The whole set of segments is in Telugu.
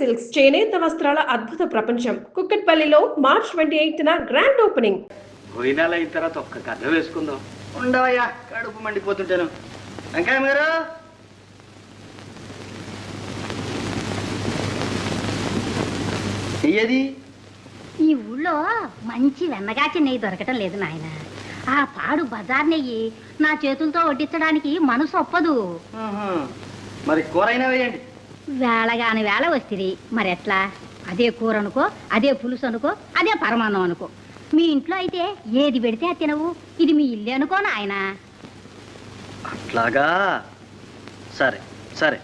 సిల్క్స్ చేనేత వస్త్రాల అద్భుత ప్రపంచం కుక్కట్పల్లిలో మార్చ్ 28న గ్రాండ్ ఓపెనింగ్. పోయినాల అయిన తర్వాత ఒక్క కథ వేసుకుందాం. ఉండవయ్యా, కడుపు మండిపోతుంటాను. వెంకయ్య గారు, ఏది ఈ ఊళ్ళో మంచి వెన్నగాచి నెయ్యి దొరకటం లేదు నాయన. ఆ పాడు బజార్ నెయ్యి నా చేతులతో వడ్డించడానికి మనసు ఒప్పదు. మరి కూర అయినా వేయండి. వేళగాని వేళ వస్తుంది మరెట్లా? అదే కూర అనుకో, అదే పులుసు అనుకో, అదే పరమాన్నం అనుకో. మీ ఇంట్లో అయితే ఏది పెడితే అది తినవు. ఇది మీ ఇల్లు అనుకో నాయన. అట్లాగా, సరే సరే.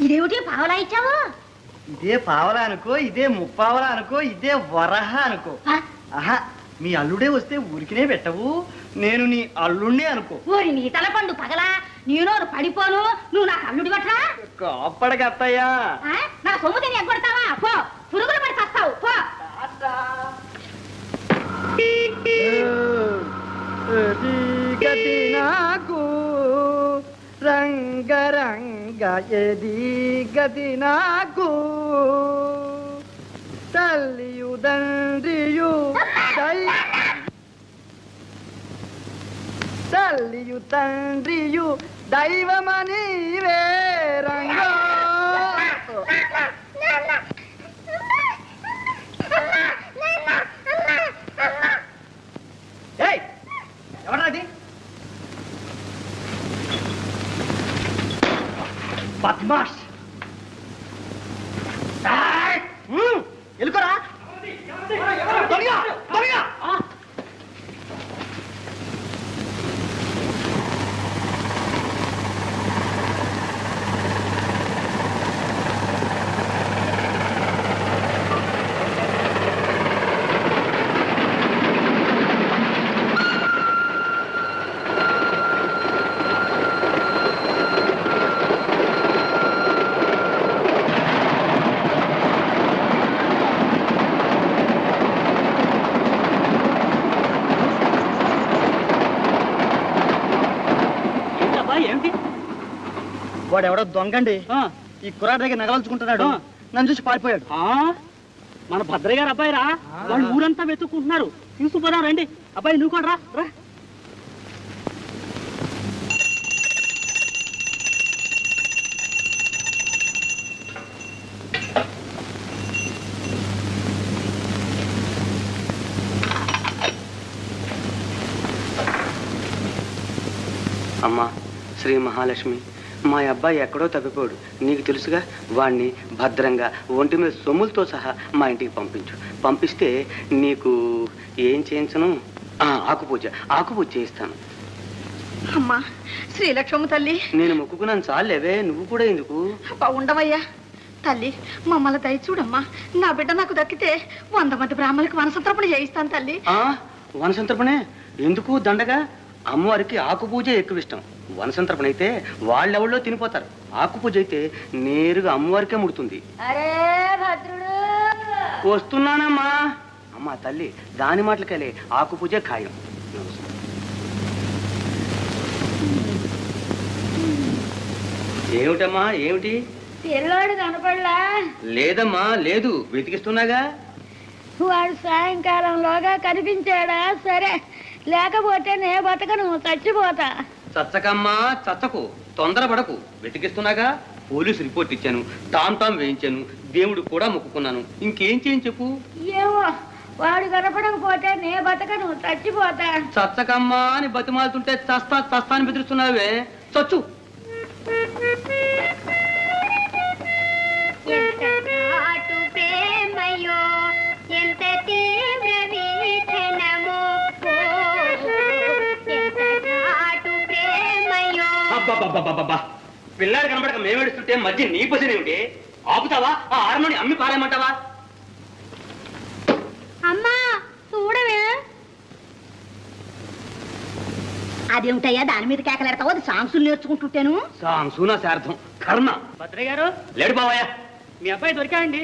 ఇదేమిటి పావలా ఇచ్చావు? ఇదే పావలా అనుకో, ఇదే ముప్పావలా అనుకో, ఇదే వరహ అనుకో. ఆహా, మీ అల్లుడే వస్తే ఊరికినే పెట్టవు. నేను నీ అల్లుడినే అనుకో. ఊరి నీ తలపండు పగలా, నేను పడిపోను. నువ్వు నాకు అల్లుడి పట్రా. కాపడగత్తయ్యా, నా సొమ్ము తిని ఎగ్గొడతావా? పో, పురుగులు పడి చస్తావు. పో. గది నాకు రంగరంగ ఎది గది నాకు తల్లియు తండ్రియు తల్లియు తండ్రియు దైవమని రంగ. ఎవరది? బద్మాష్, ఎలుకోరా. వాడు ఎవడో దొంగండి. ఈ కుర్రాడి దగ్గర నగలుచుకుంటున్నాడు. నన్ను చూసి పారిపోయాడు. మన భద్రయ్య గారు అబ్బాయి రా. వాళ్ళు ఊరంతా వెతుక్కుంటున్నారు. తీసుకుపోదాం రండి. అబ్బాయి నువ్వు కూడా రా. అమ్మా శ్రీ మహాలక్ష్మి, మా అబ్బాయి ఎక్కడో తప్పిపోడు. నీకు తెలుసుగా. వాణ్ణి భద్రంగా ఒంటి మీద సొమ్ములతో సహా మా ఇంటికి పంపించు. పంపిస్తే నీకు ఏం చేయించను? ఆకుపూజ చేయిస్తాను. అమ్మా శ్రీలక్ష్మి తల్లి, నేను మొక్కుకున్నాను చాలేవే, నువ్వు కూడా ఎందుకు? ఉండవయ్యా తల్లి, మమ్మల్ని దయ చూడమ్మా. నా బిడ్డ నాకు దక్కితే 100 మంది బ్రాహ్మణులకు వనసంతర్పణ చేయిస్తాను తల్లి. వనసంతర్పణే ఎందుకు? దండగా అమ్మవారికి ఆకుపూజ ఎక్కువ ఇష్టం. వనసంతర్పణ అయితే వాళ్ళెవళ్ళో తినిపోతారు. ఆకుపూజ అయితే నేరుగా అమ్మవారికే ముడుతుంది. అరే భద్రుడు, వస్తున్నానమ్మా. అమ్మా తల్లి, దాని మాటలకెళ్ళి ఆకుపూజ ఖాయం. ఏమిటమ్మా, ఏమిటి? పిల్లోడు కనపడలా? లేదమ్మా, లేదు, వెతికిస్తున్నాగా. వాడు సాయంకాలంలోగా కనిపించాడా? సరే, లేకపోతే నే బతకను, చచ్చిపోతా. చచ్చకమ్మా చచ్చకు, తొందరపడకు. వెతికిస్తున్నాగా. పోలీసు రిపోర్ట్ ఇచ్చాను, టామ్ వేయించాను, దేవుడు కూడా మొక్కుకున్నాను. ఇంకేం చేయని చెప్పు. ఏమో, వాడు కనపడకపోతే నే బతకను, చచ్చిపోతా. చచ్చకమ్మా అని బతిమాలుతుంటే చస్తా అని బెదిరిస్తున్నావే. చచ్చు. ఎంత నాటు ప్రేమయో, ఎంత తీవ్ర అబ్బా పిల్లాడు కనబడక మేము ఏడుస్తుంటే మధ్య నీ పొజిషన్ ఏమిటి? ఆపుతావా? ఆ హార్మోని అమ్మి పారేయమంటావా? అమ్మా చూడవే. అదేమిటయ్యా దాని మీద కేకలేడతావు? అది సాంగ్సులు నేర్చుకుంటుంటాను. సాంసూనా శార్థం కర్మ. భద్రయ్య గారు లేడు బావయ్య. మీ అబ్బాయి దొరికాయండి.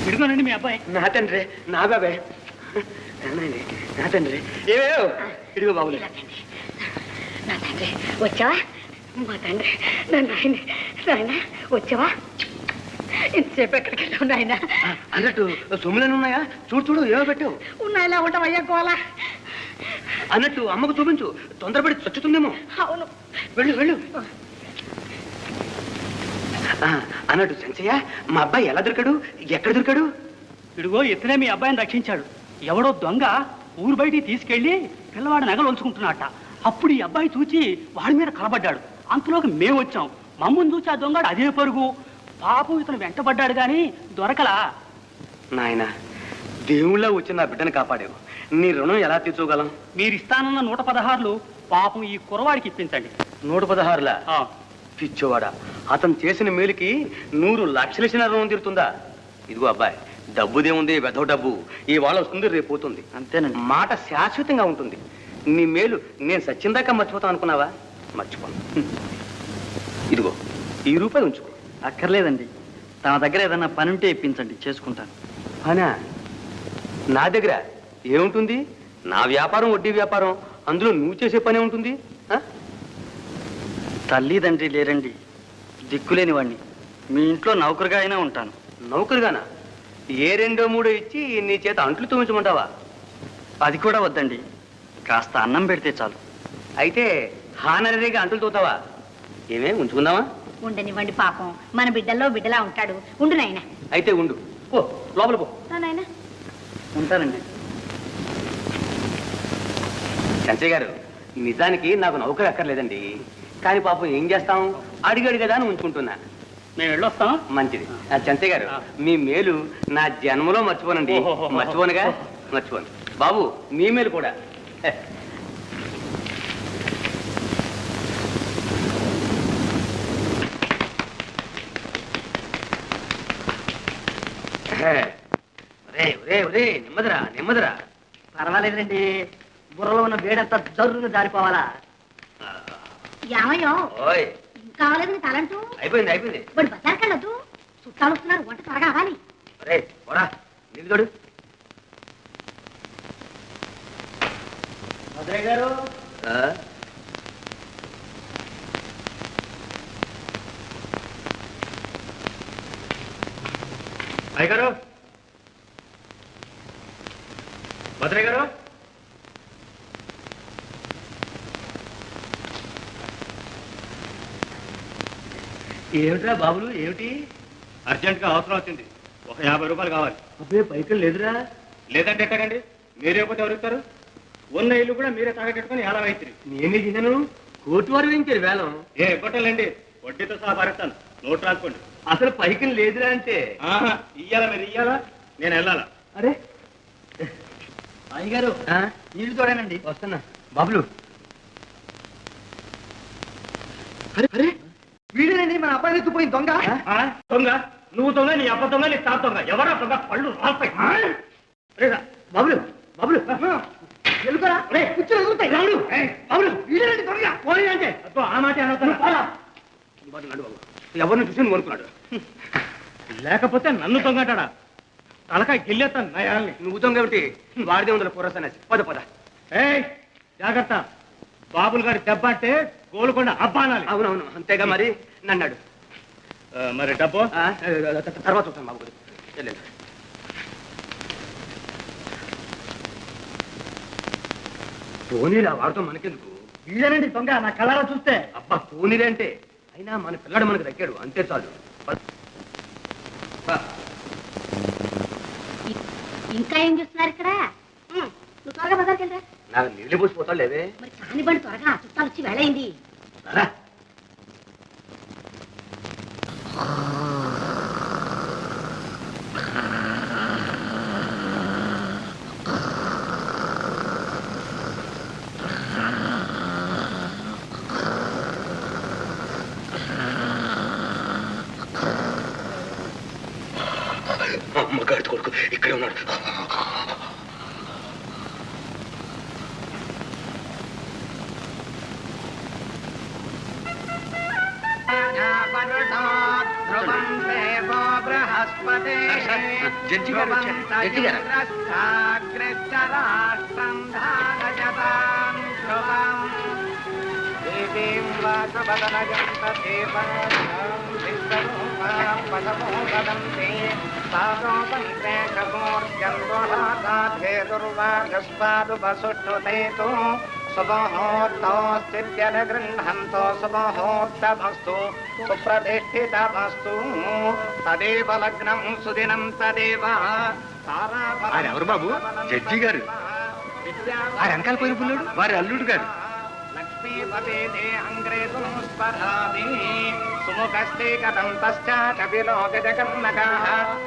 ఇడుకోనండి మీ అబ్బాయి. నా తండ్రి, నా బాబాయ్, నా తండ్రి. ఏమేయో ఇదిగో బాబులే. నా తండ్రి వచ్చావా? మా తండ్రి నా నాయన వచ్చావా? ఇంతసేపు ఎక్కడికి వెళ్ళావు నాయన? అన్నట్టు సొమ్ములను ఉన్నాయా? చూడు చూడు ఏమో పెట్టావు. ఉన్నాయిలా ఉంటావయ్యా కోలా. అన్నట్టు అమ్మకు చూపించు, తొందరపడి చచ్చుతుందేమో. అవును వెళ్ళు వెళ్ళు. అన్నట్టు సంచయ్య, మా అబ్బాయి ఎలా దొరికాడు? ఎక్కడ దొరికాడు? ఇడుగో ఇతనే మీ అబ్బాయిని రక్షించాడు. ఎవడో దొంగ ఊరు బయటికి తీసుకెళ్లి పిల్లవాడు నగలు ఉంచుకుంటున్నట్ట. అప్పుడు ఈ అబ్బాయి చూచి వాడి మీద కలబడ్డాడు. అంతలోకి మేము వచ్చాం. మమ్మల్ని చూసి ఆ దొంగడు అదే పరుగు. పాపం ఇతను వెంటబడ్డాడు గాని దొరకలా. నాయన, దేవుళ్ళ వచ్చి నా బిడ్డను కాపాడావు. నీ రుణం ఎలా తీర్చుకోగలం? మీరు ఇస్తానన్న 116 పాపం ఈ కురవాడికి ఇప్పించండి. 116లా? పిచ్చోవాడా, అతను చేసిన మేలుకి 100 లక్షలు ఇచ్చిన రుణం తీరుతుందా? ఇదిగో అబ్బాయి, డబ్బుదేముంది, వెధవ డబ్బు ఇవాళ వస్తుంది, రేపు పోతుంది. అంతేనండి. మాట శాశ్వతంగా ఉంటుంది. నీ మేలు నేను సచ్చిందాకా మర్చిపోతాను అనుకున్నావా? మర్చిపోను. ఇదిగో ఈ రూపాయలు ఉంచుకో. అక్కర్లేదండి, తన దగ్గర ఏదన్నా పని ఉంటే ఇప్పించండి, చేసుకుంటాను. అనా, నా దగ్గర ఏముంటుంది? నా వ్యాపారం వడ్డీ వ్యాపారం, అందులో నువ్వు చేసే పనే ఉంటుంది. తల్లిదండ్రి లేరండి, దిక్కులేని వాడిని. మీ ఇంట్లో నౌకరుగా అయినా ఉంటాను. నౌకరుగానా? ఏ 2-3 ఇచ్చి నీ చేత అంట్లు తోమించమంటావా? అది కూడా వద్దండి, కాస్త అన్నం పెడితే చాలు. అయితే హానరీగా అంటులు తోతావా? ఏమే ఉంచుకుందామా? ఉండనివ్వండి, పాపం మన బిడ్డల్లో బిడ్డలా ఉంటాడు. ఉండు నాయన. అయితే ఉండు, పో లోపల పో. నాయన ఉంటానండి. సంచయ్ గారు, నిజానికి నాకు నౌకరు అక్కర్లేదండి. కానీ పాపం ఏం చేస్తాం, అడిగాడు కదా అని ఉంచుకుంటున్నా. మేము వెళ్ళొస్తాం. మంచిది. చంచయ్య గారు, మీ మేలు నా జన్మలో మర్చిపోనండి. మర్చిపోనుగా? మర్చిపోను. బాబు, మీ మేలు కూడా. నెమ్మదిరా నెమ్మదిరా. పర్వాలేదండి, బుర్రలో ఉన్న వేడంతా జరువును జారిపోవాలా? ఏమయ్యో ఓయ్, కావాలేదు నీ తలంటూ. అయిపోయింది అయిపోయింది. వాడు బజార్కి వెళ్ళొద్దు, చుట్టాలు వస్తున్నారు, వంట త్వరగా అవ్వాలి. రే పోరా, నిలుదోడు. భద్రయ్య గారు, అయ్యగారు, భద్రయ్య గారు. ఏమిట్రా బాబులు, ఏమిటి? అర్జెంట్గా అవసరం వచ్చింది, ఒక 50 రూపాయలు కావాలి. అబ్బే పైకలు లేదురా. లేదంటే ఎట్టకండి, మీరే పోతే ఎవరుస్తారు? ఉన్న ఇల్లు కూడా మీరే తాగట్టుకొని ఎలా అవుతుంది? నేనే చేశాను, కోర్టు వారు వేయించారు వేలం. ఏ కొట్టాలండి, వడ్డీతో సహా భరిస్తాను, నోటు రాసుకోండి. అసలు పైకలు లేదురా అంటే. ఆహా, ఇయ్యాలా? మీరు ఇయ్యాలా? నేను వెళ్ళాలా? అరే అయ్యగారు, నీళ్లు తోడానండి. వస్తున్నా. బాబులు, అరే అరే, వీడేనండి మన అబ్బాయి ఎత్తుపోయింది దొంగ. దొంగ? నువ్వు దొంగ, నీ అబ్బ దొంగ, నీ తాత దొంగ. ఎవరా దొంగ? పళ్ళు రాస్తాయి. బాబులు, బాబులు, ఎలుకరా, కూర్చొని ఎదుగుతాయి. రావుడు, బాబులు, వీడేనండి దొంగ. పోనీ అంటే అబ్బో, ఆ మాట అనవుతాను. ఎవరిని చూసి కోరుకున్నాడు. లేకపోతే నన్ను దొంగటాడా? తలకాయ గిల్లేస్తాను నయాల్ని. నువ్వు దొంగ ఏమిటి? వాడిదే ఉందిలే పురసనేసి. పద పద. ఏయ్ జాగ్రత్త, బాబులు గారి దెబ్బ అంటే గోలుకొండ అబ్బా అనాలి. అవునవును, అంతేగా మరి. నన్నాడు. మరి డబ్బు తర్వాత చూస్తాను బాబు. వెళ్ళలేదు. పోనీరా, వాడితో మనకెందుకు? వీడేనండి దొంగ, నా కళ్ళారా చూస్తే. అబ్బా పోనీరే అంటే, అయినా మన పిల్లాడు మనకు దక్కాడు, అంతే చాలు. ఇంకా ఏం చూస్తున్నారు ఇక్కడ? నువ్వు త్వరగా బజార్కి వెళ్ళరా. నాకు నీళ్ళు పోసిపోతాడు లేదే. మరి కానివ్వండి, త్వరగా చుట్టాలు వచ్చి వేళయింది. రా. అమ్మగారి కొడుకు ఇక్కడే ఉన్నాడు. జడ్జి గారు వచ్చారు. జడ్జి గారు. గృహంతో శుభహోత్తమస్తు సుప్రతిష్ఠితమస్తు తదేవ లగ్నం సుదినం తదేవ. ఎవరు బాబు? జడ్జి గారు. ఆ వెనకాల పోయిన పుల్లుడు వారి అల్లుడు గారు. లక్ష్మీపతే అంగ్రేతుం స్పరాది సుముఖస్తే కదంతశ్చ కపిలో గజకర్ణకః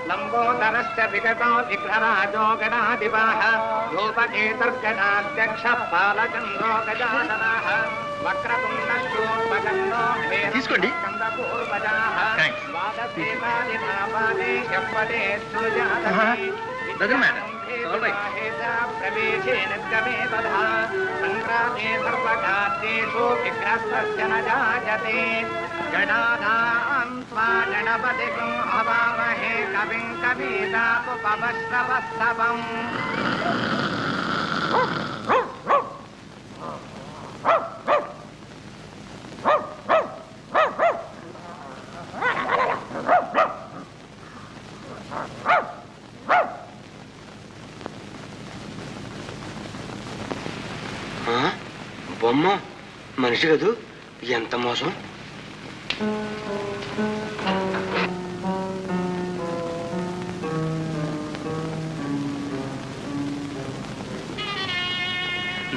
లంబోదరశ్చ విగతో విఘ్నరాజో గణాధిపః ధూపకేతుర్గణాధ్యక్ష పాలచంద్రో గజాననః వక్రతుండశూర్పకర్ణో తీసుకోండి. స్కందపూర్వజాః థాంక్స్. వాదసేనాది నాపాదే చెప్పదే సుజాతః Doesn't matter. It's all right. ప్రవేశేన గమే తథా సంగ్రామే సర్వకార్యేషు విఘ్నస్తస్య న జాయతే. గణానాం త్వా గణపతిం హవామహే కవిం కవీనాముపమశ్రవస్తవం. బొమ్మ మనిషి కదూ, ఎంత మోసం.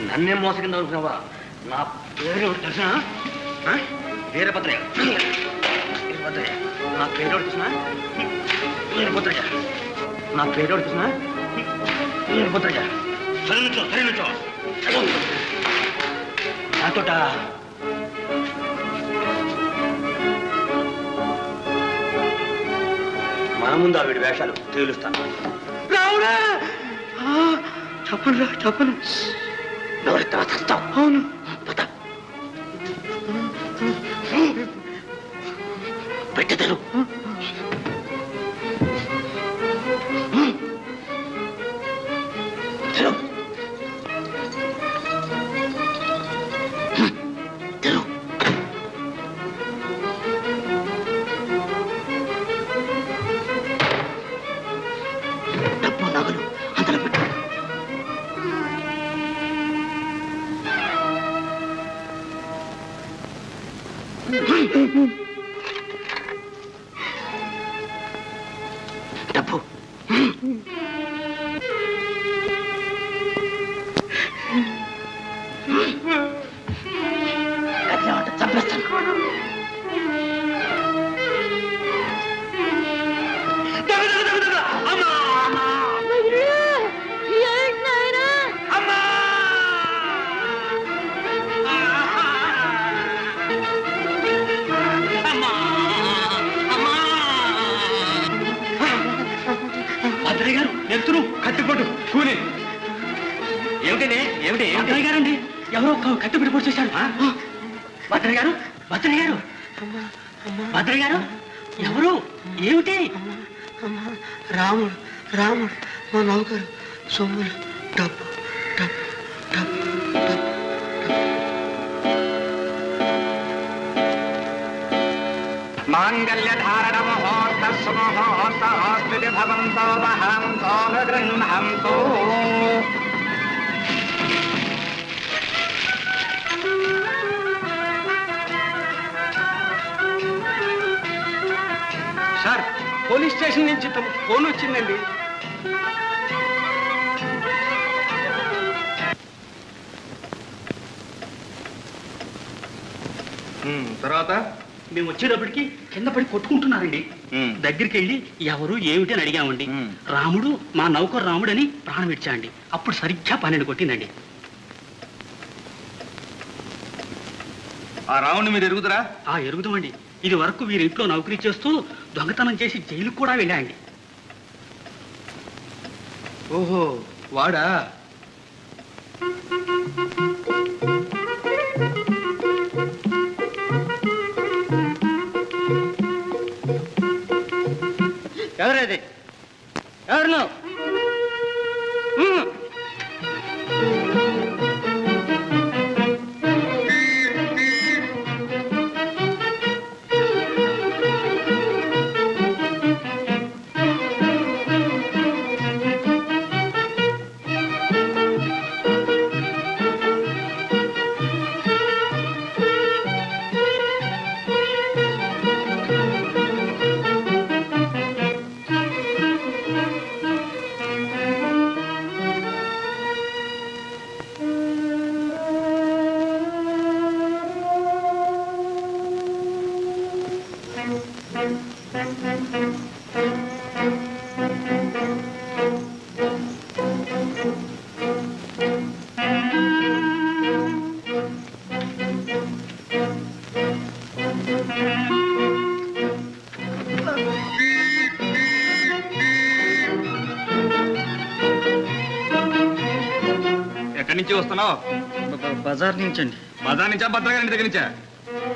నన్నేం మోసగింది అనుకున్నావా? నా పేరు తెలిసిన వీరభద్రయ్య. వీరభద్రయ్య నా పేరు తెలిసిన వీరభద్రయ్య. నా పేరు తెలిసిన వీరభద్రయ్య. సరే నుంచో, సరే నుంచో. నాతోట మన ముందు ఆవిడ వేషాలు తేలుస్తాను. రావురా, చెప్పనురా, చెప్పను. అవును, పెట్టెదరు. డబ్బు నగలు అందులో పెట్టు. డబ్బు చంపేస్తాను. భద్రయ్య గారు ఎత్తును కత్తిపట్టు కూని. ఏమిటండి? ఏమిటి? భద్రయ్య గారండి, ఎవరో కత్తిపట్టి పొడి చేశాడు. భద్రయ్య గారు, భద్రయ్య గారు, భద్రయ్య గారు, ఎవరు? ఏమిటి? రాముడు, రాముడు మా నౌకరు. సొమ్ములు, డబ్బు, డబ్బు, డబ్బు, డబ్బు. మాంగళ్యధారణ ముహూర్త సుముహూర్త భవంతో వహంతో గృహంతో. సార్, పోలీస్ స్టేషన్ నుంచి తమకు ఫోన్ వచ్చిందండి. తర్వాత మేము వచ్చేటప్పటికి కింద పడి కొట్టుకుంటున్నారండి. దగ్గరికి వెళ్ళి ఎవరు ఏమిటి అని అడిగామండి. రాముడు, మా నౌకరు రాముడు అని ప్రాణం ఇచ్చాండి. అప్పుడు సరిగ్గా 12 కొట్టిందండి. ఆ రావుని మీరు ఎరుగుదరా? ఎరుగుదామండి. ఇది వరకు వీరి ఇంట్లో నౌకరీ చేస్తూ దొంగతనం చేసి జైలుకు కూడా వెళ్ళాయండి. ఓహో వాడా? ఎవరది? ఎవరు నువ్వు? ఎక్కడి నుంచి వస్తున్నావు? బజార్ నుంచి అండి. బజార్ నుంచా భద్రగారి దగ్గర నుంచా?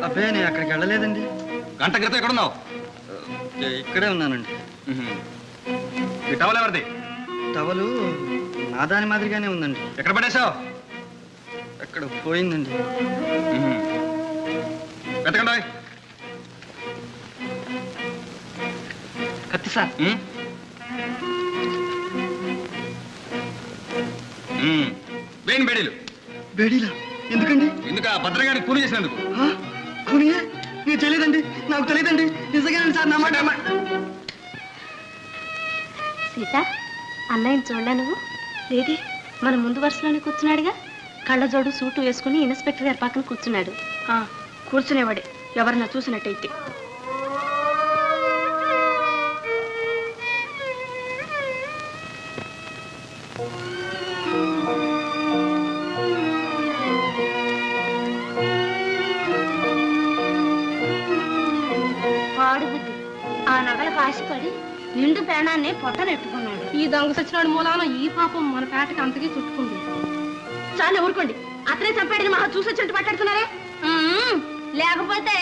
అబ్బే నేను అక్కడికి వెళ్ళలేదండి. గంట క్రితం ఎక్కడున్నావు? ఇక్కడే ఉన్నానండి. ఈ టవల్ ఎవరిది? టవలు నా దాని మాదిరిగానే ఉందండి. ఎక్కడ పడేసావు? ఎక్కడ పోయిందండి. వెతకండి. కత్తి సార్. వేణి బేడీలు. బేడీలా? ఎందుకండి? ఎందుక భద్రగారికి కూలి చేసినందుకు. కూలియే? నీకు తెలియదండి. నాకు తెలియదండి. నిజంగానండి సార్. నా మాట సీత, అన్నయ్యని చూడలే నువ్వు? లేది, మన ముందు వరుసలోనే కూర్చున్నాడుగా. కళ్ళజోడు సూటు వేసుకుని ఇన్స్పెక్టర్ గారి పక్కన కూర్చున్నాడు. కూర్చునేవాడే, ఎవరన్నా చూసినట్టయితే. వాడు బుద్ధి ఆ నగలకు ఆశపడి నిండు ప్రాణాన్ని పొట్టనెట్టుకున్నాడు. ఈ దొంగ సచ్చినాడు మూలాన ఈ పాపం మన పేటకి అంతకీ చుట్టుకుంది. చాలు ఊరుకోండి. అతనే చంపాడని మహా చూసొచ్చినట్టు మాట్లాడుతున్నారే. లేకపోతే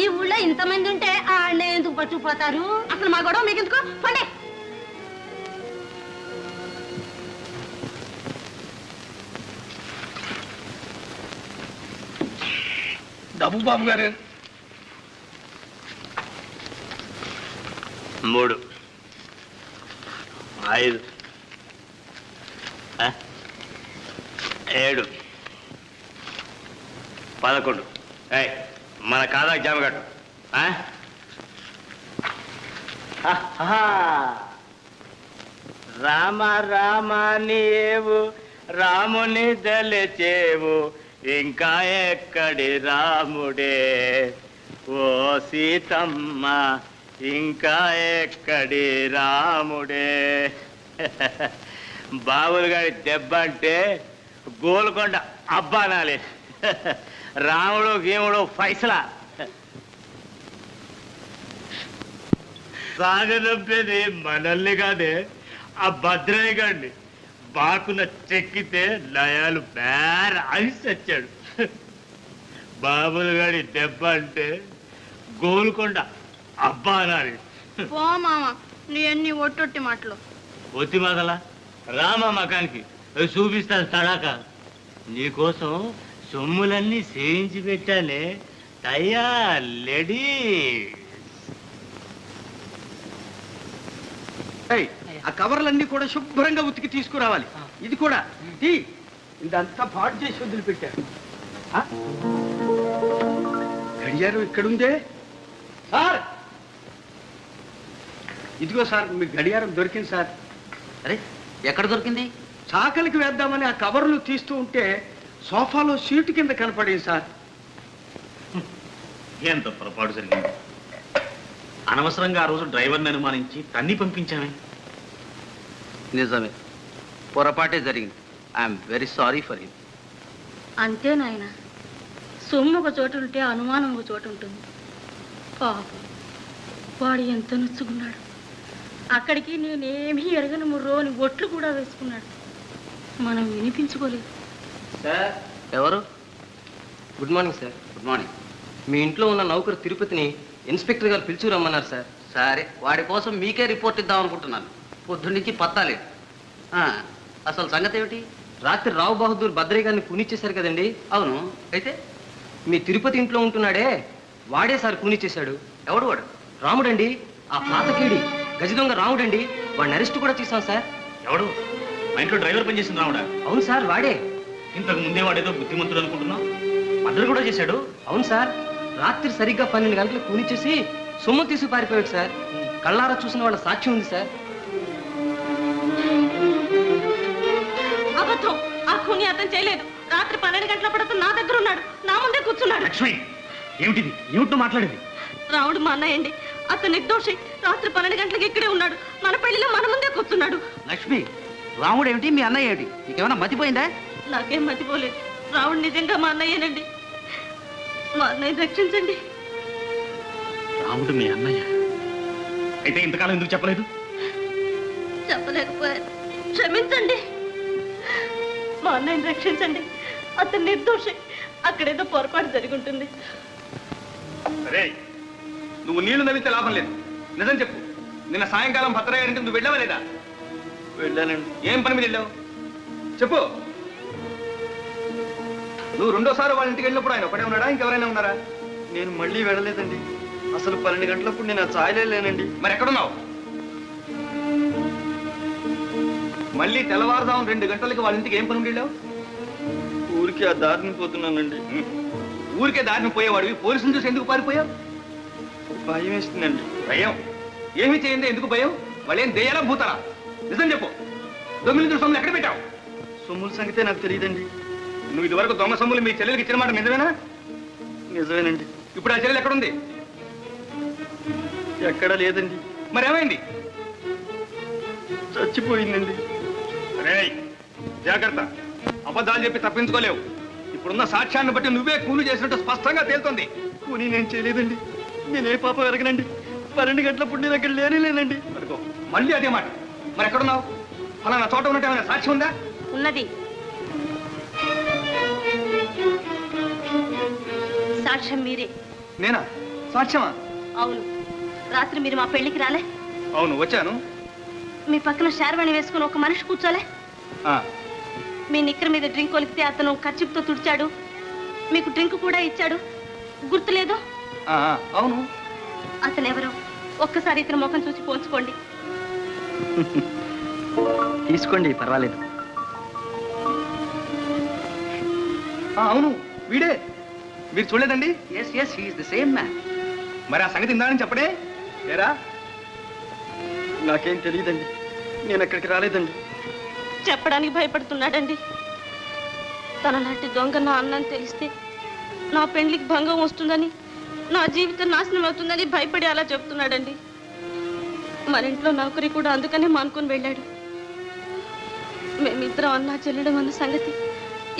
ఈ ఊళ్ళో ఇంతమంది ఉంటే ఆడనే ఎందుకు పట్టుకుపోతారు? అసలు మా గొడవ మీకెందుకు? పండే. డబ్బు బాబు గారు. 3 5 7 11. మన ఖాతాకి జమ కట్టు. రామ రామ నీవు రాముని దలచేవు, ఇంకా ఎక్కడి రాముడే ఓ సీతమ్మ, ఇంకా ఎక్కడి రాముడే. బాబులు గారి దెబ్బ అంటే గోల్కొండ అబ్బానాలి. రాముడు గీముడు ఫైసలా. సాగనంపేది మనల్ని కాదే, ఆ భద్రయ్య గారిని. బాకున చెక్కితే నయాలు బేర ఐస్ వచ్చాడు. బాబులు గారి దెబ్బ అంటే గోల్కొండ అబ్బా అనాలి. పో మామ, నీ అన్ని ఒట్టొట్టి మాటలు. ఒత్తి మగల రామా మకానికి చూపిస్తాను తడాక. నీకోసం సొమ్ములన్నీ చేయించి పెట్టానే. తయ్యా లేడీ. ఆ కవర్లన్నీ కూడా శుభ్రంగా ఉతికి తీసుకురావాలి. ఇది కూడా ఇదంతా పాడు చేసి వదిలిపెట్టారు. గడియారం ఇక్కడుందే సార్. ఇదిగో సార్, మీ గడియారం దొరికింది సార్. అరే ఎక్కడ దొరికింది? చాకలికి వేద్దామని ఆ కవర్లు తీస్తూ ఉంటే సోఫాలో సీటు కింద కనపడింది సార్. ఎంత పొరపాటు జరిగింది. అనవసరంగా ఆ రోజు డ్రైవర్ని అనుమానించి తన్ని పంపించామే. నిజమే, పొరపాటే జరిగింది. I'm very sorry for him. అంతే నాయన, సొమ్ము ఒక చోటు ఉంటే అనుమానం ఒక చోటు ఉంటుంది. పాపం, వాడు ఎంత నొచ్చుకున్నాడు. అక్కడికి నేనేమీ ఎరగను ముర్రో అని ఒట్లు కూడా వేసుకున్నాడు. మనం వినిపించుకోలేదు. సార్ ఎవరు? Good morning sir. Good morning. మీ ఇంట్లో ఉన్న నౌకరు తిరుపతిని ఇన్స్పెక్టర్ గారు పిలిచి రమ్మన్నారు సార్. సరే, వాడి కోసం మీకే రిపోర్ట్ ఇద్దాం అనుకుంటున్నాను. పొద్దున్నుంచి పత్తాలేదు. అసలు సంగతి ఏమిటి? రాత్రి రావు బహదూర్ భద్రయ్య గారిని కూనిచ్చేశారు కదండి. అవును, అయితే మీ తిరుపతి ఇంట్లో ఉంటున్నాడే వాడే సార్ కూనిచ్చేశాడు. ఎవడు వాడు? రాముడండి, ఆ పాతకీడి గజ దొంగ రాముడండి. వాడిని అరెస్ట్ కూడా చేశాం సార్. ఎవడు? మా ఇంట్లో డ్రైవర్ పనిచేసింది రావుడా? అవును సార్, వాడే. ఇంతకు ముందే వాడేదో బుద్ధిమంతుడు అనుకుంటున్నావు. మద్దతు కూడా చేశాడు. అవును సార్, రాత్రి సరిగ్గా 12 గంటలకు కూనిచ్చేసి సొమ్ము తీసి పారిపోయాడు సార్. కళ్ళారా చూసిన వాళ్ళ సాక్ష్యం ఉంది సార్. అబద్ధం. ఆ ఖూని అతను చేయలేదు. రాత్రి 12 గంటలప్పుడు అతను నా దగ్గర ఉన్నాడు, నా ముందే కూర్చున్నాడు. లక్ష్మి, ఏమిటిది? ఏమిటో మాట్లాడేది? రావుడు మా అన్నయ్యండి. అతను నిర్దోషి. రాత్రి 12 గంటలకు ఇక్కడే ఉన్నాడు. మన పెళ్లిలో మన ముందే కూర్చున్నాడు. లక్ష్మి, రాముడు ఏమిటి, మీ అన్నయ్య ఏమిటి? నీకేమైనా మతిపోయిందా? నాకేం మతిపోలేదు. రావుడు నిజంగా మా అన్నయ్యనండి. మా అన్నయ్య రక్షించండి. రాముడు మీ అన్నయ్య అయితే ఇంతకాలం ఎందుకు చెప్పలేదు? చెప్పలేకపోయాను. క్షమించండి. మా అన్నయ్యని రక్షించండి. అతను నిర్దోషి. అక్కడేదో పొరపాటు జరిగి ఉంటుంది. సరే, నువ్వు నీళ్లు నవ్వితే లాభం లేదు. నిజం చెప్పు. నిన్న సాయంకాలం భద్రయ్య గారింటికి నువ్వు వెళ్ళావా లేదా? వెళ్ళానండి. ఏం పని మీద వెళ్ళావు చెప్పు. నువ్వు రెండోసారి వాళ్ళ ఇంటికి వెళ్ళినప్పుడు ఆయన ఒకటే ఉన్నాడా, ఇంకెవరైనా ఉన్నారా? నేను మళ్ళీ వెళ్ళలేదండి. అసలు 12 గంటలప్పుడు నేను ఆ ఛాయలే లేనండి. మరి ఎక్కడున్నావు? మళ్ళీ తెల్లవారుదాం 2 గంటలకి వాళ్ళ ఇంటికి ఏం పని వెళ్ళావు? ఊరికి ఆ దారిని పోతున్నానండి. ఊరికే దారిని పోయేవాడివి పోలీసులు చూసి ఎందుకు పారిపోయావు? భయం వేస్తుందండి. భయం? ఏమీ చేయండి, ఎందుకు భయం? వాళ్ళు ఏం దెయ్యాలా భూతారా? నిజం చెప్పు. దొంగలు సొమ్ములు ఎక్కడ పెట్టావు? సొమ్ముల సంగతే నాకు తెలియదండి. నువ్వు ఇదివరకు దొంగ సొమ్ములు మీ చెల్లెలకి ఇచ్చిన మాట నిజమేనా? నిజమేనండి. ఇప్పుడు ఆ చెల్లెలు ఎక్కడుంది? ఎక్కడా లేదండి. మరి ఏమైంది? చచ్చిపోయిందండి. అరే జాగ్రత్త, అబద్ధాలు చెప్పి తప్పించుకోలేవు. ఇప్పుడున్న సాక్ష్యాన్ని బట్టి నువ్వే కూలి చేసినట్టు స్పష్టంగా తేలుతోంది. కూని నేను చేయలేదండి. నేనే పాపం ఎరగనండి. 12 గంటలప్పుడు నేను అక్కడ లేనండి. అనుకో, మళ్ళీ అదే మాట. మరి ఎక్కడున్నావు? ఫలానా చోట ఉన్నట్టు ఏమైనా సాక్ష్యం ఉందా? ఉన్నది. సాక్ష్యం మీరే. నేనా? సాక్ష్యమా? అవును. రాత్రి మీరు మా పెళ్లికి రాలే? అవును, వచ్చాను. మీ పక్కన షార్వాణి వేసుకుని ఒక మనిషి కూర్చోలే? ఆ, మీ నిక్కర్ మీద డ్రింక్ ఒలికితే అతను కర్చీప్తో తుడిచాడు. మీకు డ్రింక్ కూడా ఇచ్చాడు. గుర్తులేదు? అవును. అతను ఎవరో ఒక్కసారి ఇతని ముఖం చూసి పోల్చుకోండి. తీసుకోండి, పర్వాలేదు. అవును, వీడే. మీరు చూడలేదండి? Yes yes, he is the same man. మరి ఆ సంగతి ఇందానని చెప్పడే ఏరా? నాకేం తెలియదండి. నేను అక్కడికి రాలేదండి. చెప్పడానికి భయపడుతున్నాడండి. తన లాంటి దొంగ నా అన్నని తెలిస్తే నా పెండ్లికి భంగం వస్తుందని, నా జీవితం నాశనం అవుతుందని భయపడి అలా చెప్తున్నాడండి. మన ఇంట్లో నౌకరి కూడా అందుకనే మానుకొని వెళ్ళాడు. మేమిద్దరం అన్నా చెల్లడం అన్న సంగతి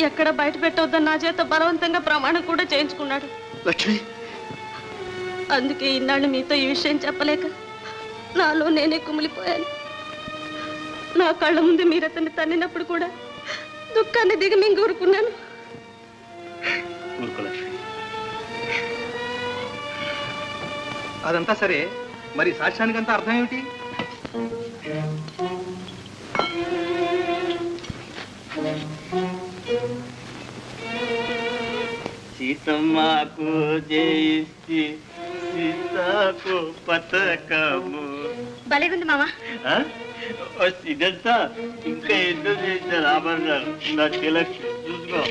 ఎక్కడ బయట పెట్టవద్దని నా చేత బలవంతంగా ప్రమాణం కూడా చేయించుకున్నాడు. లక్ష్మి, అందుకే ఈనాడు మీతో ఈ విషయం చెప్పలేక నాలో నేనే కుమిలిపోయాను. నా కళ్ళ ముందు మీరు అతన్ని తన్నినప్పుడు కూడా దుఃఖాన్ని దిగమింగూరుకున్నాను. అదంతా సరే, మరి సాక్ష్యానికంతా అర్థం ఏమిటి? సీతమ్మకు జయిస్తే సీతకు పతకము. భలేగుంది మామ. ఇదంతా ఇంకా ఎందుకు చేశారు ఆభరణాలు? నా తిలక్ చూసుకో.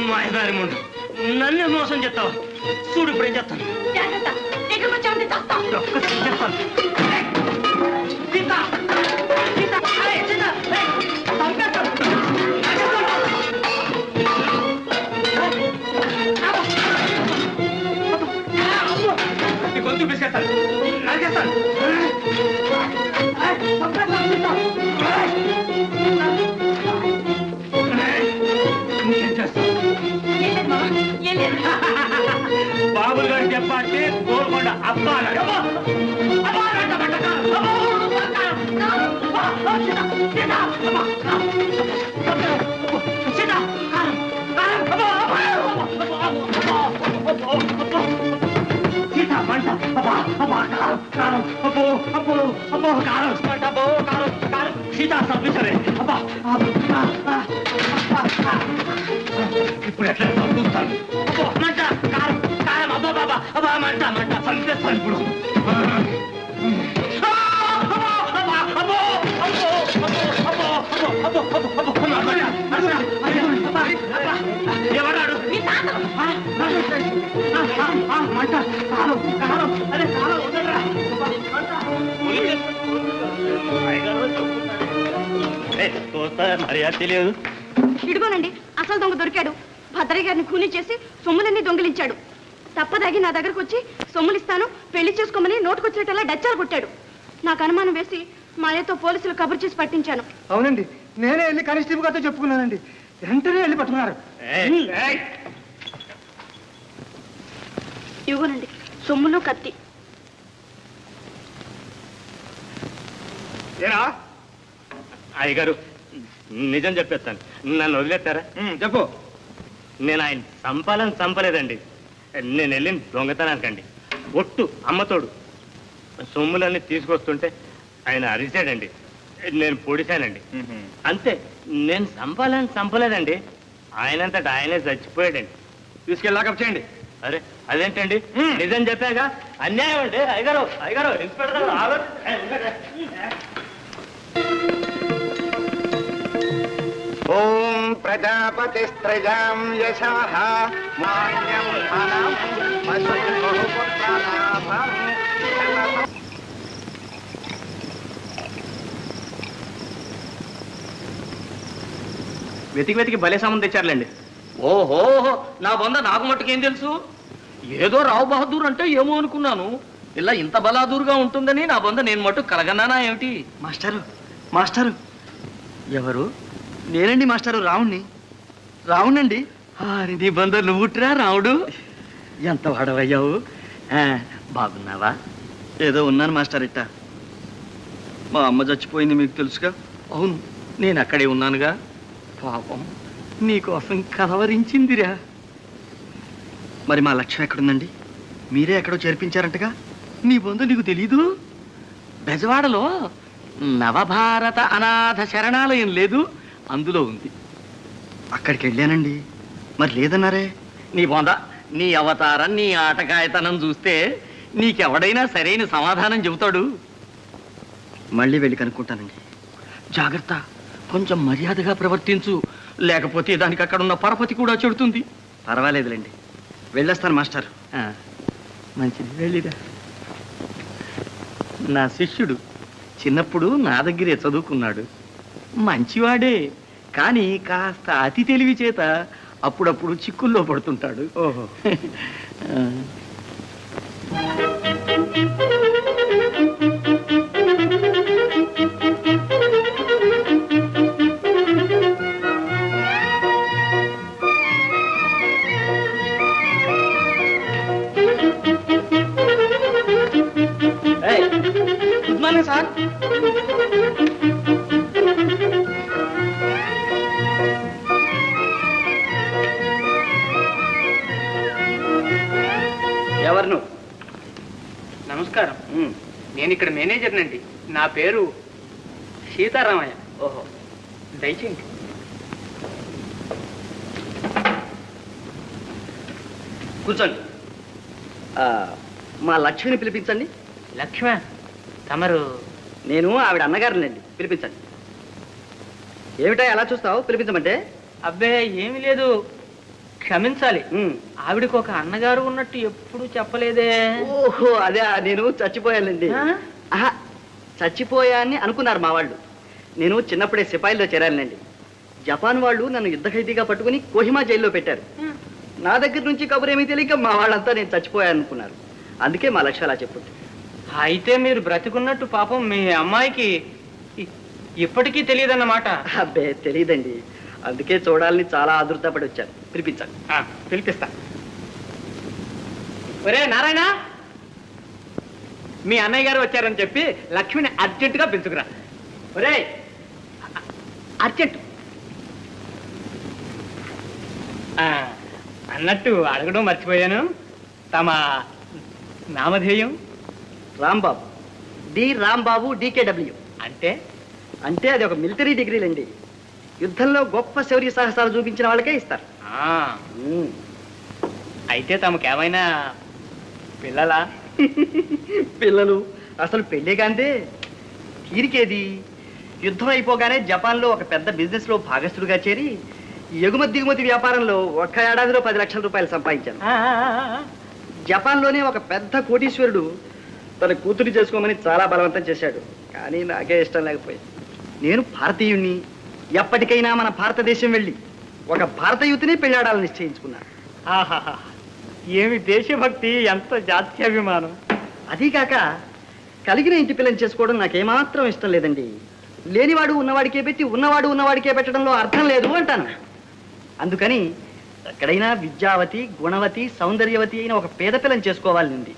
మాయదారి ముందు నన్నే మోసం చేస్తావా? చూడు ఇప్పుడు ఏం చేస్తాను. గొంతు పిసికేస్తాను, నరికేస్తాను. ఇంకేం చేస్తాను? ఏం లేదు మామ, ఏం లేదు. అంటే గోల్కొండ అబ్బా ఇప్పుడు ఎట్లా చదువుతాను మంట కారం కారం అబ్బా బాబా అబ్బా మంట మంట చంపేస్తాను ఇప్పుడు ఎవరాడు మంట కారం కారం అరే కారం ఉండరా మర్యాద తెలియదు. ఇడుగోనండి అసలు దొంగ దొరికాడు. భద్రయ్య గారిని ఖూనీ చేసి సొమ్ములన్నీ దొంగిలించాడు. తప్పదాగి నా దగ్గరకు వచ్చి సొమ్ములిస్తాను పెళ్లి చేసుకోమని నోటుకొచ్చినట్టలా డచ్చాలు కొట్టాడు. నాకు అనుమానం వేసి మాయతో పోలీసులు కబురు చేసి పట్టించాను. అవునండి, నేనే వెళ్ళి కానిస్టేబుల్ గారితో చెప్పుకున్నానండి. వెంటనే వెళ్ళి పట్టుకున్నారు. ఇవ్వనండి సొమ్ములు కత్తి. ఏరా అయ్యగారు నిజం చెప్పేస్తాను, నన్ను వదిలేస్తారా? చెప్పు. నేను ఆయన చంపలేదండి. నేను వెళ్ళిన దొంగతనానికండి. ఒట్టు అమ్మతోడు సొమ్ములన్నీ తీసుకొస్తుంటే ఆయన అరిచాడండి. నేను పొడిశానండి. అంతే. నేను చంపలేదండి. ఆయనంతటా ఆయనే చచ్చిపోయాడండి. తీసుకెళ్ళాక చేయండి. అరే అదేంటండి, నిజం చెప్పాగా అన్యాయం అండి. అయ్యగారు ఇన్స్పెక్టర్ ఓం ప్రజాపతి స్త్రజాం యశః మాన్యం ఫలం బహుపుత్రలాభం. వెతికి భలే సంబంధం తెచ్చారులేండి. ఓహో, నా బొంద నాకు మట్టుకేం తెలుసు? ఏదో రావు బహదూర్ అంటే ఏమో అనుకున్నాను. ఇలా ఇంత బలాదూరుగా ఉంటుందని నా బొంద నేను మట్టు కలగన్నానా ఏమిటి? మాస్టారు ఎవరు? నేనండి మాస్టారు, రావునండి. నీ బొంద నువ్వుట్రా రావుడు. ఎంత వాడవయ్యావు. బాగున్నావా? ఏదో ఉన్నాను మాస్టర్. ఇట్టా మా అమ్మ చచ్చిపోయింది, మీకు తెలుసుగా. అవును, నేను అక్కడే ఉన్నానుగా. పాపం నీకోసం కలవరించిందిరా. మరి మా లక్ష్యం ఎక్కడుందండి? మీరే ఎక్కడో చేర్పించారంటగా. నీ బొంద నీకు తెలీదు? బెజవాడలో నవభారత అనాథ శరణాలయం లేదు, అందులో ఉంది. అక్కడికి వెళ్ళానండి, మరి లేదన్నారే. నీ బొంద, నీ అవతారం, నీ ఆటకాయతనం చూస్తే నీకెవడైనా సరైన సమాధానం చెబుతాడు. మళ్ళీ వెళ్ళి కనుక్కుంటానండి. జాగ్రత్త, కొంచెం మర్యాదగా ప్రవర్తించు, లేకపోతే దానికి అక్కడున్న పరపతి కూడా చెడుతుంది. పర్వాలేదులేండి, వెళ్ళొస్తాను మాస్టర్. మంచిది, వెళ్ళిరా. నా శిష్యుడు చిన్నప్పుడు నా దగ్గరే చదువుకున్నాడు. మంచివాడే, కానీ కాస్త అతి తెలివి చేత అప్పుడప్పుడు చిక్కుల్లో పడుతుంటాడు. ఓహో. Good morning sir. ఎవరు నువ్వు? నమస్కారం, నేను ఇక్కడ మేనేజర్నండి. నా పేరు సీతారామయ్య. ఓహో, దయచేయండి. కూర్చోండి. మా లక్ష్మిని పిలిపించండి. లక్ష్మ, తమరు? నేను ఆవిడ అన్నగారినండి, పిలిపించండి. ఏమిటా ఎలా చూస్తావు? పిలిపించమంటే. అబ్బే ఏమీ లేదు, క్షమించాలి. ఆవిడకు ఒక అన్నగారు ఉన్నట్టు ఎప్పుడు చెప్పలేదే. ఓహో, అదే, నేను చచ్చిపోయానండి. ఆహా, చచ్చిపోయాన్ని అనుకున్నారు మా వాళ్ళు. నేను చిన్నప్పుడే సిపాయిల్లో చేరానండి. జపాన్ వాళ్ళు నన్ను యుద్ధ ఖైదీగా పట్టుకుని కోహిమా జైల్లో పెట్టారు. నా దగ్గర నుంచి కబురేమీ తెలియక మా వాళ్ళంతా నేను చచ్చిపోయాను అనుకున్నారు. అందుకే మా లక్ష్యం అలా చెప్పుంది. అయితే మీరు బ్రతికున్నట్టు పాపం మీ అమ్మాయికి ఇప్పటికీ తెలియదన్నమాట. అబ్బే తెలియదండి, అందుకే చూడాలని చాలా ఆదుర్తపడి వచ్చాను. పిలిపించాను. పిలిపిస్తా. ఒరే నారాయణ, మీ అన్నయ్య గారు వచ్చారని చెప్పి లక్ష్మిని అర్జెంటుగా పిలుచుకురా. ఒరే అర్జెంట్. అన్నట్టు అడగడం మర్చిపోయాను, తమ నామధేయం? Rambabu, D Rambabu, DKW. అంటే అంటే అది ఒక మిలిటరీ డిగ్రీలండి. యుద్ధంలో గొప్ప శౌర్య సాహసాలు చూపించిన వాళ్ళకే ఇస్తారు. అయితే తమకేమైనా పిల్లలా? పిల్లలు అసలు పెళ్ళే కాంతే. తీరికేది యుద్ధం అయిపోగానే జపాన్లో ఒక పెద్ద బిజినెస్ లో భాగస్థుడిగా చేరి ఎగుమతి దిగుమతి వ్యాపారంలో ఒక్క ఏడాదిలో 10 లక్షల రూపాయలు సంపాదించాను. జపాన్లోనే ఒక పెద్ద కోటీశ్వరుడు తన కూతురు చేసుకోమని చాలా బలవంతం చేశాడు. కానీ నాకే ఇష్టం లేకపోయింది. నేను భారతీయుణ్ణి, ఎప్పటికైనా మన భారతదేశం వెళ్ళి ఒక భారత యువతిని పెళ్ళాడాలని నిశ్చయించుకున్నాను. ఆహాహా, ఏమి దేశభక్తి, ఎంత జాత్యాభిమానం! అదీకాక కలిగిన ఇంటి పిల్లని చేసుకోవడం నాకేమాత్రం ఇష్టం లేదండి. లేనివాడు ఉన్నవాడికే పెట్టి ఉన్నవాడు ఉన్నవాడికే పెట్టడంలో అర్థం లేదు అంటాను. అందుకని ఎక్కడైనా విద్యావతి, గుణవతి, సౌందర్యవతి అయిన ఒక పేద పిల్లని చేసుకోవాలని ఉంది.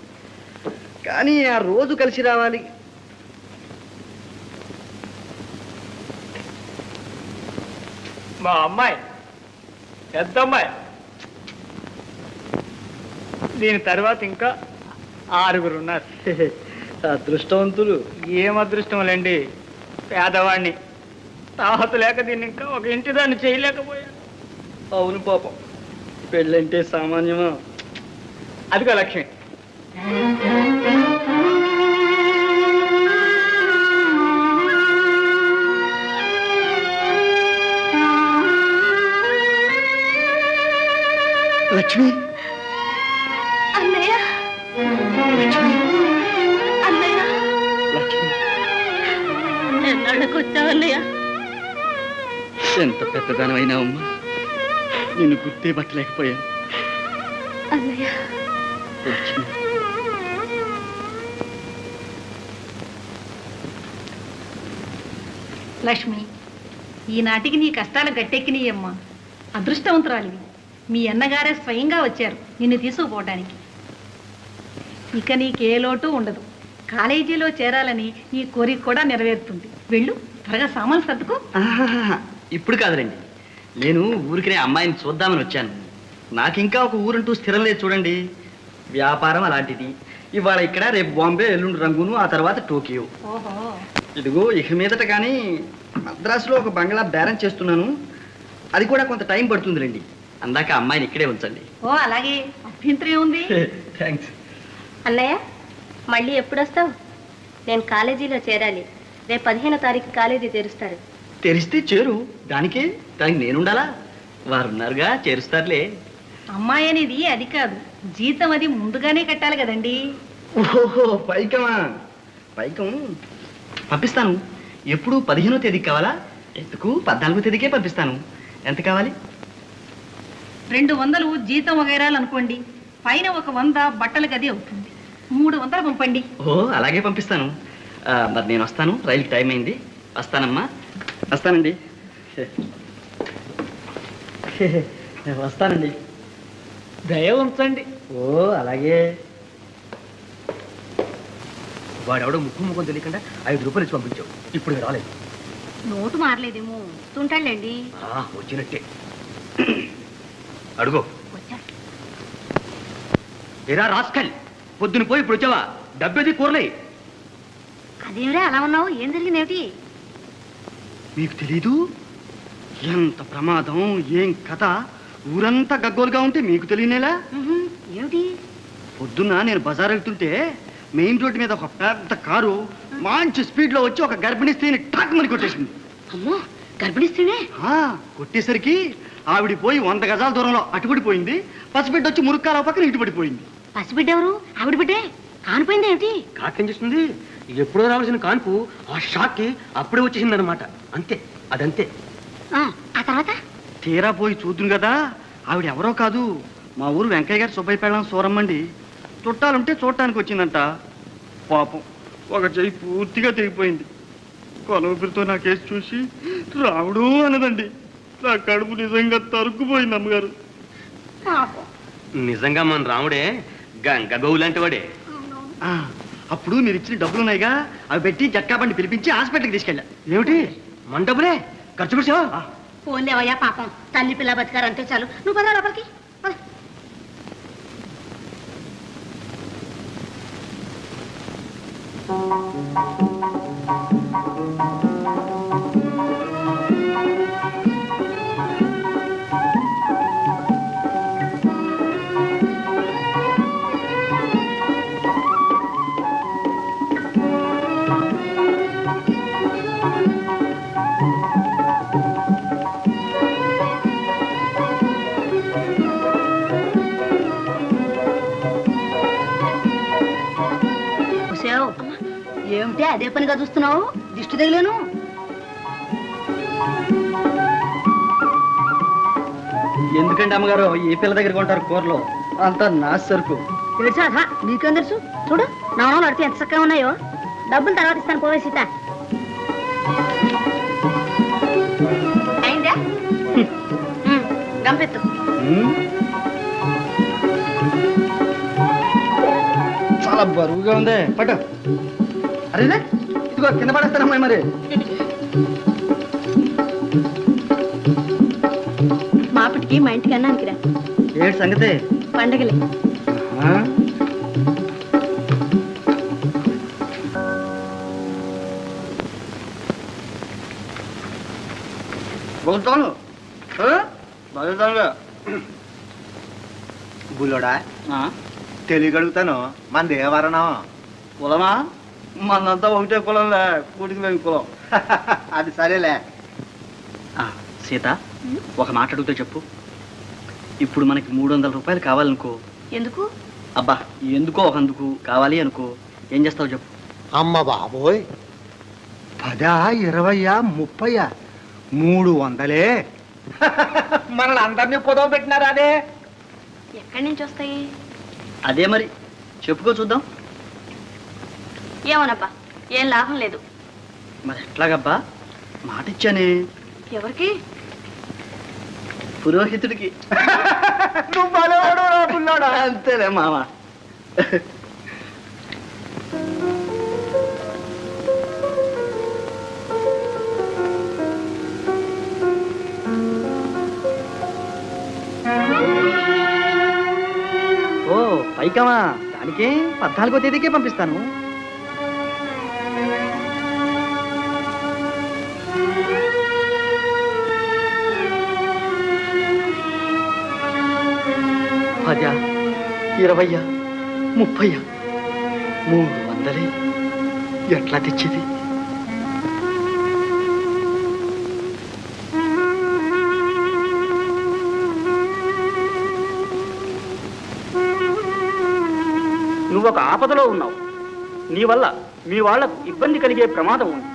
కానీ ఆ రోజు కలిసి రావాలి. మా అమ్మాయి పెద్ద అమ్మాయి, దీని తర్వాత ఇంకా 6 ఉన్నారు. అదృష్టవంతులు. ఏం అదృష్టంలేండి, పేదవాడిని. తాహత లేక దీన్ని ఇంకా ఒక ఇంటి దాన్ని చేయలేకపోయాను. అవును పాపం, పెళ్ళంటే సామాన్యమా? అదిగో లక్ష్మి. లక్ష్మి, అన్నయ్య, లక్ష్మి, అన్నయ్య, లక్ష్మి. ఎన్నాళ్ళకు వచ్చావన్నయ్య? ఎంత పెద్దదానమైనా అమ్మా, నిన్ను గుర్తే పట్టలేకపోయాను. అన్నయ్య, లక్ష్మి, లక్ష్మి, ఈనాటికి నీ కష్టాలు గట్టెక్కినాయమ్మా. అదృష్టవంతురాలివి. మీ అన్నగారే స్వయంగా వచ్చారు నిన్ను తీసుకుపోవడానికి. ఇక నీకే లోటు ఉండదు. కాలేజీలో చేరాలని నీ కోరిక కూడా నెరవేరుతుంది. వెళ్ళు, త్వరగా సామాన్లు సర్దుకో. ఇప్పుడు కాదులేండి, నేను ఊరికినే అమ్మాయిని చూద్దామని వచ్చాను. నాకింకా ఒక ఊరంటూ స్థిరం లేదు చూడండి. వ్యాపారం అలాంటిది. ఇవాళ ఇక్కడ, రేపు బాంబే, ఎల్లుండి రంగును, ఆ తర్వాత టోకియో. ఓహో, ఇదిగో ఇక మీదట కానీ మద్రాసులో ఒక బంగ్లా బేరం చేస్తున్నాను. అది కూడా కొంత టైం పడుతుందిలేండి. అందాక అమ్మాయిని ఇక్కడే ఉంచండి. ఓ అలాగే, అభ్యంతరం ఉంది. థ్యాంక్స్. అన్నయ్య, మళ్ళీ ఎప్పుడు వస్తావు? నేను కాలేజీలో చేరాలి. రేపు 15వ తారీఖు కాలేజీ తెరుస్తారు. తెరిస్తే చేరు. దానికి నేనుండాలా? వారున్నారుగా, చేరుస్తారులే. అమ్మాయి అనేది అది కాదు, జీతం అది ముందుగానే కట్టాలి కదండి. ఓహో, పైకమా? పైకం పంపిస్తాను. ఎప్పుడు 15వ తేదీకి కావాలా? ఎందుకు 14వ తేదీకే పంపిస్తాను. ఎంత కావాలి? 200 జీతం వగైరాలు అనుకోండి. పైన ఒక 100 బట్టల గది అవుతుంది. 300 పంపండి. ఓ అలాగే పంపిస్తాను. మరి నేను వస్తాను, రైలుకి టైం అయింది. వస్తానమ్మా. వస్తానండి. వస్తానండి. దయ ఉంచండి. ఓ అలాగే. వాడెవడో ముఖం తెలియకుండా 5 రూపాయలు ఇచ్చి పంపించావు. ఇప్పుడు రాలేదు. నోటు మారలేదేమో, వస్తుంటాడులేండి. వచ్చినట్టే. అడుగో. వచ్చాడు. ఏరా రాస్కల్, పొద్దున పోయి ఇప్పుడు వచ్చావా? డబ్బేది కూరలే. అదేమిరా అలా ఉన్నావు? ఏం జరిగిందేమిటి? మీకు తెలీదు? ఎంత ప్రమాదం, ఏం కథ! ఊరంతా గగ్గోలుగా ఉంటే మీకు తెలియనేలా? ఏమిటి? పొద్దున్న నేను బజార్ వెళ్తుంటే మెయిన్ రోడ్డు మీద ఒక పెద్ద కారు మంచి స్పీడ్లో వచ్చి ఒక గర్భిణీ స్త్రీని టాక్మని కొట్టేసింది. అమ్మో, గర్భిణీ స్త్రీనే? కొట్టేసరికి ఆవిడ పోయి 100 గజాల దూరంలో అటుపడిపోయింది. పసిబిడ్డ వచ్చి మురుక్కాల పక్కన ఇటుపడిపోయింది. పసిబిడ్డ ఎవరు? ఆవిడ బిడ్డే కానిపోయింది ఏమిటి? కాకేం చేస్తుంది? ఎప్పుడో రావాల్సిన కాన్పు ఆ షాక్కి అప్పుడే వచ్చేసింది అనమాట. అంతే, అదంతే. ఆ తర్వాత తీరా పోయి చూద్దును కదా, ఆవిడ ఎవరో కాదు, మా ఊరు వెంకయ్య గారు సుబ్బయ్య పెళ్ళం సూరమ్మండి. చుట్టాలుంటే చూడటానికి వచ్చిందంట. పాపం ఒక చెయ్యి పూర్తిగా తెగిపోయింది. కొలవపిరితో నా కేసు చూసి రావుడు అన్నదండి. నా కడుపు నిజంగా తరుక్కుపోయింది అమ్మగారు. నిజంగా మన రాముడే గంగగోవు లాంటి వాడే. అప్పుడు మీరు ఇచ్చిన డబ్బులు ఉన్నాయిగా, అవి పెట్టి జక్కా బండి పిలిపించి హాస్పిటల్కి తీసుకెళ్ళా. ఏమిటి మన డబ్బులే ఖర్చు పెట్టావా? పోన్లేవయ్యా పాపం, తల్లి పిల్ల బతికారంటే చాలు. నువ్వు పద లోపలికి. ఏమిటి అదే పనిగా చూస్తున్నావు? దిష్టి తగిలేను. ఎందుకంటే అమ్మగారు ఈ పిల్ల దగ్గర కొంటారు కూరలో, అంతా నా సరుకు. ఏడ్చాదా నీకేం తెలుసు? చూడు నాన్నలు అడితే ఎంత చక్కగా ఉన్నాయో. డబ్బులు తర్వాత ఇస్తాను, పోవే సీత. అయిందా? గంపెత్తు. చాలా బరువుగా ఉంది, పట్టు. అరేనే ఇదిగో కింద పడేస్తానమ్మా. మరి మాపటికి మా ఇంటికి అన్నానికి రా. ఏడు సంగతి? పండగలే. బోల్తాను బుల్లోడా, తెలియగలుగుతాను మనది ఏ వరణం? కులమా? మనంతా ఒకటే కులంలే, కూటికి మేము కులం. అది సరేలే. సీత, ఒక మాట అడిగితే చెప్పు. ఇప్పుడు మనకి 300 రూపాయలు కావాలనుకో. ఎందుకు? అబ్బా ఎందుకో ఒకందుకు కావాలి అనుకో, ఏం చేస్తావు చెప్పు. అమ్మ బాబోయ్, 10, 20, 30, 300. మనల్ని అందరినీ పొదవ పెట్టినారా? అదే ఎక్కడి నుంచి వస్తాయి? అదే మరి చెప్పుకో చూద్దాం. ఏమోనబ్బా, ఏం లాభం లేదు. మరి ఎట్లాగబ్బా? మాట ఇచ్చానే. ఎవరికి? పురోహితుడికి. నువ్వు బలవాడు రా బుల్లోడా. అంతేలే మామ. ఓ పైకమా, దానికే 14వ తేదీకే పంపిస్తాను. పదా, 20, 30, 300 ఎట్లా తెచ్చేది? నువ్వు ఒక ఆపదలో ఉన్నావు. నీ వల్ల మీ వాళ్లకు ఇబ్బంది కలిగే ప్రమాదం ఉంది.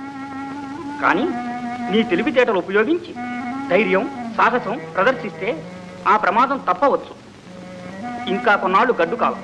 కానీ నీ తెలివితేటలు ఉపయోగించి ధైర్యం, సాహసం ప్రదర్శిస్తే ఆ ప్రమాదం తప్పవచ్చు. ఇంకా కొన్నాళ్ళు గడ్డు కాలం.